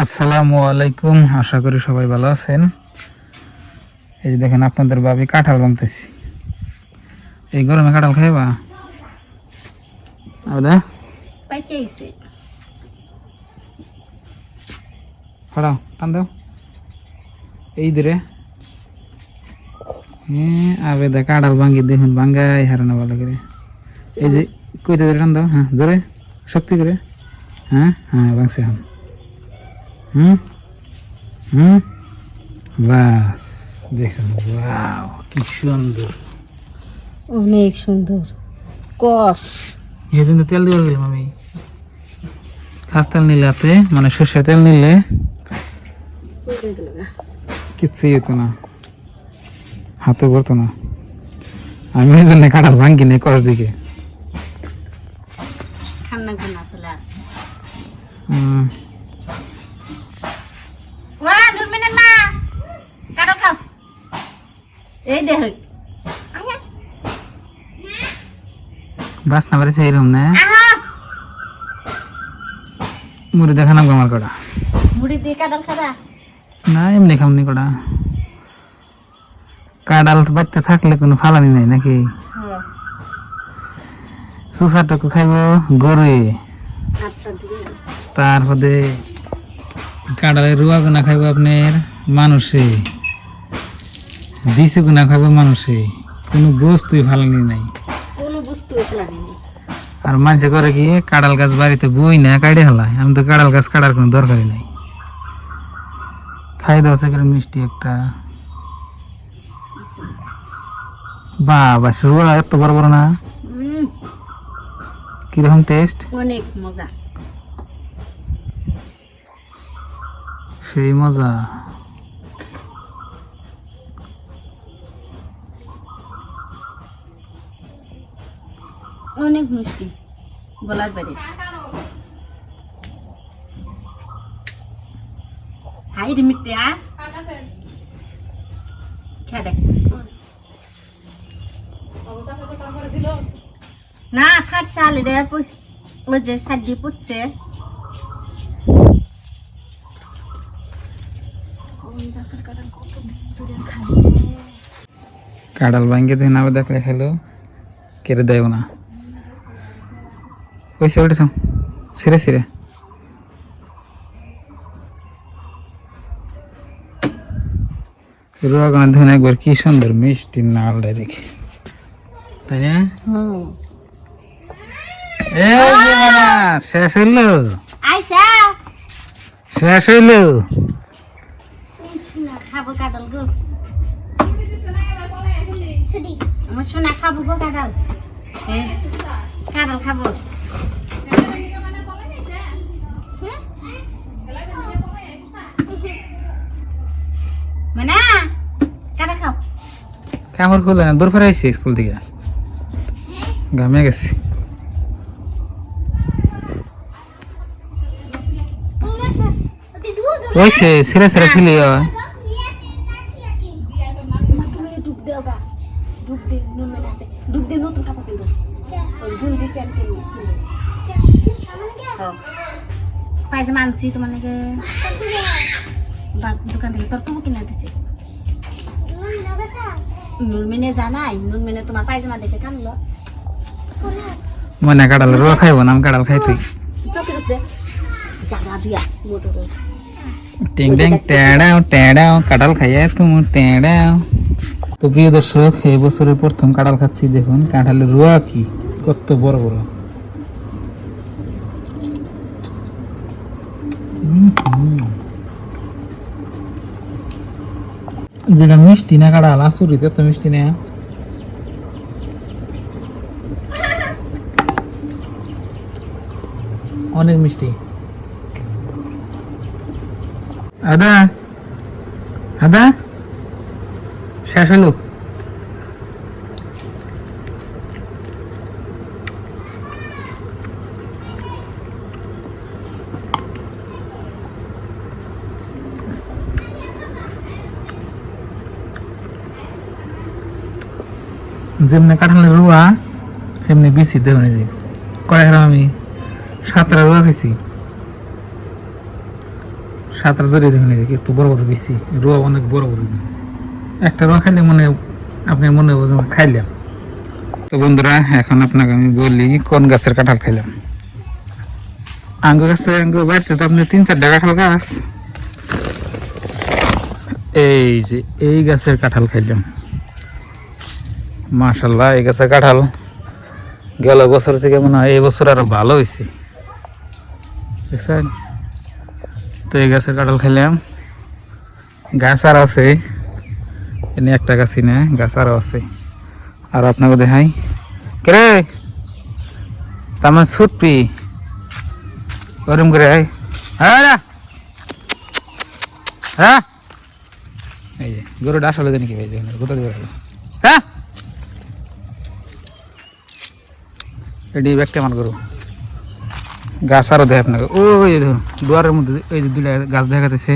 আসসালামু আলাইকুম, আশা করি সবাই ভালো আছেন। এই যে দেখেন আপনাদের ভাবি কাঁঠাল ভাঙতেছি। এই গরমে কাঁঠাল খাইবা? আদা পাইকেছে ফড়াও, টান দাও এই ধরে। হ্যাঁ, আবেদা কাঁঠাল ভাঙ্গি দেখুন, ভাঙ্গাই হারানো ভালো করে। এই যে কইতে ধরে টান দাও, হ্যাঁ জোরে শক্তি করে। হ্যাঁ হ্যাঁ, ভাঙছে এখন। হুম হুম, বাস দেখুন, ওয়াও কি সুন্দর, অনেক সুন্দর কষ। এই জন্য তেল দিয়ে গেলাম আমি। খাস তেল নিলে হাতে, মানে সর্ষের তেল নিলে কিচ্ছুই হতো না, হাতে পড়তো না। আমি ওই জন্য কাঁঠাল ভাঙ্গি নেই কষ দিকে। ঠান্ডা গুনা তোলা হুম, ওয়া নুরমিনের মা কাটো খাও এই দেখ বাসনা বাড়িছে এরকম না, আহা মুড়ি দেখানো আমার কটা মুড়ি দিয়ে কাটাল খাবা না, এমনি খামনি কটা। কাঁঠাল তো বাড়তে থাকলে কোনো ফালানি নাই নাকি? সুসারটুকু খাইব গরুয়ে, আটটা দিকে তারপরে কাঁঠালের রুয়া গুনা খাইব আপনার মানুষে, বিচি গুনা খাইব মানুষে, কোনো বস্তুই ফালানি নাই। কোনো বস্তু লাগেনি। আর মানুষে করে কি, কাঁঠাল গাছ বাড়িতে বই না কাটে হেলায়। আমি তো কাঁঠাল গাছ কাটার কোনো দরকারই নাই। খাই দেওয়া করে মিষ্টি একটা, বাবা রুয়া এত বড় বড় না, কিরকম টেস্ট, অনেক মজা। সেই মজা। অনেক মিষ্টি বলার বাইরে। হাই রে মিটে আ খেয়ে দেখ না ফাটছে আলে রে ওই যে সাইড দিয়ে পুচ্ছে কাঁঠাল ভাঙ্গে দিন আবার দেখলে খেলো কেড়ে দেব না। ওই সে উঠেছ ছিঁড়ে ছিঁড়ে রোয়াগানা ধুন একবার কি সুন্দর মিষ্টি নাল রেখে, তাই না? এই যে মানা, শেষ হইলো, আইসা শেষ হইলো। শোনা খাবো কাঁঠাল গো আমার শোনা খাবো গো কাঁঠাল কাঁঠাল খাবো মানে কাঁঠাল খাও কামড় খুললে না, দূর ফেরে আসছি স্কুল থেকে, ঘামিয়ে গেছি। ওই সে ছিঁড়ে ছিঁড়ে ফেলি তুমি ডুব দেও গা ডুব দে নুন মেলাতে ডুব দে নতুন কাপড় কিনবো ওই গুঞ্জি প্যান্ট কিনবো পায়জামা আনছি তোমার নাকি দোকান থেকে তোর কবু কিনে দিচ্ছে নুরমিনে জানাই নুরমিনে তোমার পায়জামা দেখে কানলো মনে কাঁঠাল রোয়া খাইব না, আমি কাঁঠাল খাই তুই। চোখের উপরে জাগা দিয়া মোটর টিং টিং টেড়াও টেড়াও, কাঁঠাল খাইয়া তুমি টেড়াও। তো প্রিয় দর্শক, এই বছরের প্রথম কাঁঠাল খাচ্ছি। দেখুন কাঁঠালের রোয়া কি কত বড় বড়। যেটা মিষ্টি না কাঁঠাল, আসুরি তো মিষ্টি না, অনেক মিষ্টি। আদা আদা শেষ হলো। যেমনি কাঁঠালের রুয়া এমনি বিচি দেব না, কড়াই আমি 7টা রুয়া খাইছি। সাতটা ধরে দেখুন একটু বড় বড় বেশি রোয়া অনেক বড় বড় একটা রোয়া খাইলে মনে আপনার মনে হবে খাইলাম। তো বন্ধুরা এখন আপনাকে আমি বলি কোন গাছের কাঁঠাল খাইলাম। আঙ্গ গাছে আঙ্গ বাড়িতে তো আপনি 3-4টা কাঁঠাল গাছ, এই যে এই গাছের কাঁঠাল খাইলাম। মাশাল্লাহ এই গাছের কাঁঠাল গেল বছর থেকে মনে হয় এই বছর আরো ভালো হয়েছে, দেখছেন? তো এই গাছের কাঁঠাল খাইলাম। গাছ আর আছে, এনে একটা গাছই না, গাছ আরও আছে। আর আপনাকে দেখাই কে তার ছুটপি ওরম করে হ্যাঁ হ্যাঁ এই যে গরুটা আসলে জানি কি হয়েছে কোথা দিয়ে হ্যাঁ এটি ব্যাগটা আমার গরু। গাছ আরও দেয় আপনাকে, ওই যে ধরুন দুয়ারের মধ্যে এই যে দুটা গাছ দেখাতেছে,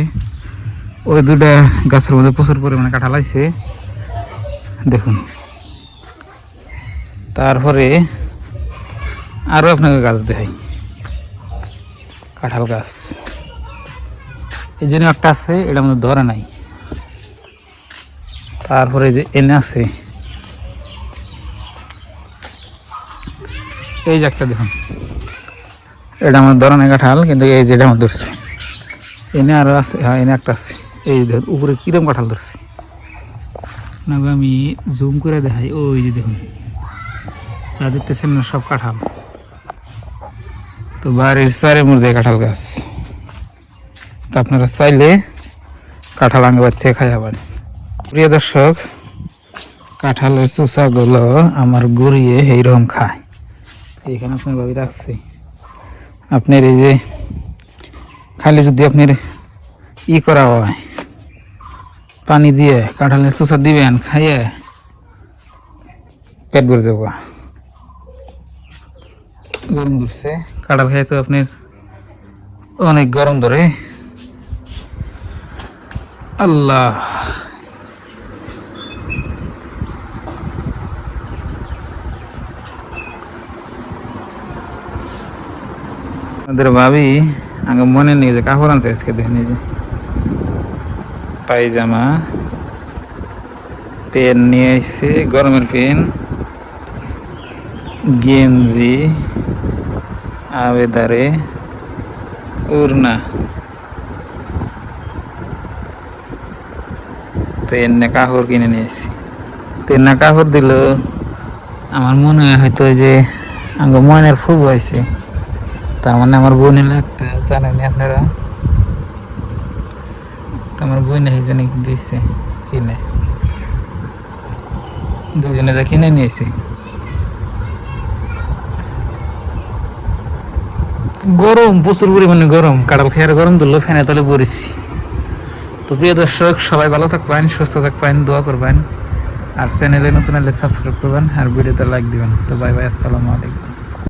ওই দুটা গাছের মধ্যে প্রচুর পরিমাণে কাঁঠাল আছে দেখুন। তারপরে আরও আপনাকে গাছ দেখাই, কাঁঠাল গাছ এই জন্য একটা আছে, এটার মধ্যে ধরে নাই। তারপরে যে এনে আছে এই যে একটা দেখুন, এটা আমার ধরে নাই কাঁঠাল, কিন্তু এই যে এটা আমার ধরছে। এনে আরও আছে, হ্যাঁ এনে একটা আছে, এই দেখুন উপরে কিরম কাঁঠাল ধরছে না, আমি জুম করে দেখাই। ওই যে দেখুন যা দেখতেছেন না সব কাঁঠাল। তো বাড়ির চারের মধ্যে কাঁঠাল গাছ, তো আপনারা চাইলে কাঁঠাল আঙ্গ বাড়ি থেকে খাই যাবেন। প্রিয় দর্শক, কাঁঠালের চোষাগুলো আমার গড়িয়ে এইরকম খায়। এইখানে আপনার ভাবি রাখছি, আপনার এই যে খালি যদি আপনার করা হয় পানি দিয়ে কাঁঠালের চোষা দিবেন, খাইয়ে পেট ভরে যাবো। গরম ধরছে, কাঁঠাল খাই তো আপনার অনেক গরম ধরে। আল্লাহ আমাদের ভাবি আগে মনে নেই যে কাপড় আনছে আজকে, দেখেন এই যে পায়জামা, পেন নিয়ে এসছে গরমের পেন, গেঞ্জি, আবেদারে উড়না, তো এনে কাপড় কিনে নিয়ে এসছি। তো এনে কাপড় দিল, আমার মনে হয় হয়তো যে আঙ্গ ময়নের ফুল হয়েছে, তার মানে আমার বোনের একটা জানেনি আপনারা। তো আমার বোন এই জন্য দিচ্ছে কিনে, দুজনে যা কিনে নিয়েছি। গরম প্রচুর পরিমাণে গরম, কাঁঠাল খেয়ে গরম ধরলো, ফ্যানে তলে পড়েছি। তো প্রিয় দর্শক, সবাই ভালো থাকবেন, সুস্থ থাকবেন, দোয়া করবেন, আর চ্যানেলে নতুন হলে সাবস্ক্রাইব করবেন, আর ভিডিওতে লাইক দিবেন। তো বাই বাই, আসসালামু আলাইকুম।